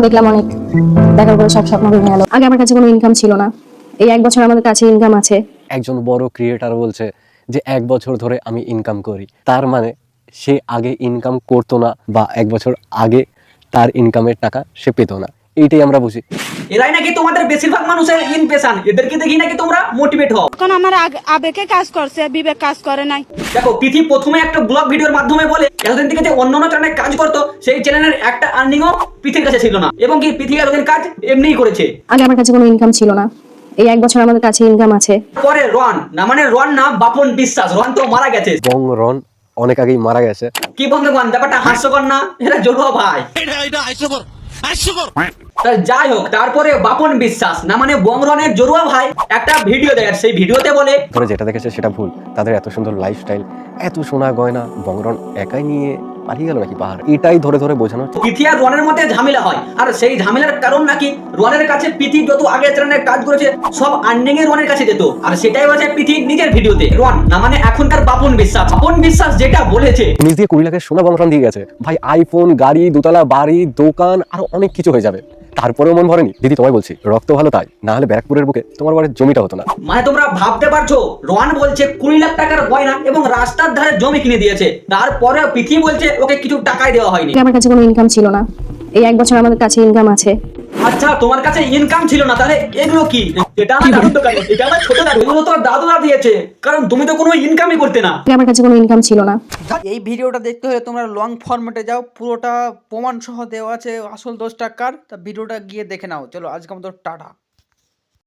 দেখলাম অনেক, দেখার পরে সব স্বপ্ন ভেঙে গেল। আগে আমার কাছে কোনো ইনকাম ছিল না, এই 1 বছর আমাদের কাছে ইনকাম আছে। একজন বড় ক্রিয়েটার বলছে যে 1 বছর ধরে আমি ইনকাম করি, তার মানে সে আগে ইনকাম করতো না বা 1 বছর আগে তার ইনকামের টাকা সে পেতো না। এইটাই আমরা বুঝি। এরাই নাকি তোমাদের বেশিরভাগ মানুষের ইনফেশন, এদেরকে দেখি নাকি তোমরা মোটিভেট হও। এখন আমার আবেগে কাজ করছে, বিবেক কাজ করে নাই। দেখো পৃথিবী প্রথমে একটা ব্লগ ভিডিওর মাধ্যমে বলে এতদিন থেকে যে অন্য চ্যানেলে কাজ করতো সেই চ্যানেলের একটা আর্নিংও পৃথিবীর কাছে ছিল না, এবং কি পৃথিবী এতদিন কাজ এমনিই করেছে। আগে আমার কাছে কোনো ইনকাম ছিল না, এই 1 বছর আমাদের কাছে ইনকাম আছে। পরে রন না, মানে রন না, বাপন বিশ্বাস। রন তো মারা গেছে, বং রন অনেক আগেই মারা গেছে। কি বন্ধুগণ ব্যাপারটা হাস্যকর না? এরা জড়ুয়া ভাই। তা যাই হোক, তারপরে বাপন বিশ্বাস না মানে বংরনের জড়ুয়া ভাই একটা ভিডিও দেয়, সেই ভিডিওতে বলে ধরে যেটা দেখেছে সেটা ভুল। তাদের এত সুন্দর লাইফস্টাইল, এত সোনা গয়না বংরন একাই নিয়ে পালিয়ে গেল নাকি পাহাড়, এটাই ধরে ধরে বোঝানো হচ্ছে। পিথি আর রনের মধ্যে ঝামেলা হয়, আর সেই ঝামেলার কারণ নাকি রনের কাছে পিথি যত আগে চ্যানেলে কাজ করেছে সব আর্নিং এর রনের কাছে যেত, আর সেটাই হচ্ছে পিথি নিজের ভিডিওতে। রন না মানে এখনকার বাপন বিশ্বাস, বাপন বিশ্বাস যেটা বলেছে নিজ দিয়ে 20 লাখের সোনা বংরন দিয়ে গেছে ভাই। আইফোন, গাড়ি, দোতলা বাড়ি, দোকান, আরো অনেক কিছু হয়ে যাবে। তারপরেও মন ভরেনি। দিদি তোমায় বলছি, রক্ত ভালো তাই, না হলে ব্যারাকপুরের বুকে তোমার বাড়ির জমিটা হতো না। মানে তোমরা ভাবতে পারছো, রন বলছে 20 লাখ টাকার গয়না এবং রাস্তার ধারে জমি কিনে দিয়েছে, তারপরে পিথি বলছে ওকে কিছু টাকাই দেওয়া হয়নি। আগে আমার কাছে কোনো ইনকাম ছিল না, এই 1 বছর আমাদের কাছে ইনকাম আছে। আচ্ছা তোমার কাছে ইনকাম ছিল না, তাহলে এগুলো কি? এটা আমার দাদুর দোকান, এটা আমার ছোট দাদু, এগুলো তো দাদুরা দিয়েছে, কারণ তুমি তো কোনো ইনকামই করতে না। আগে আমার কাছে কোনো ইনকাম ছিল না। এই ভিডিওটা দেখতে হলে তোমরা লং ফরম্যাটে যাও, পুরোটা প্রমাণ সহ দেওয়া আছে আসল দোষটা কার, তা ভিডিওটা গিয়ে দেখে নাও। চলো আজকে আমাদের টাটা।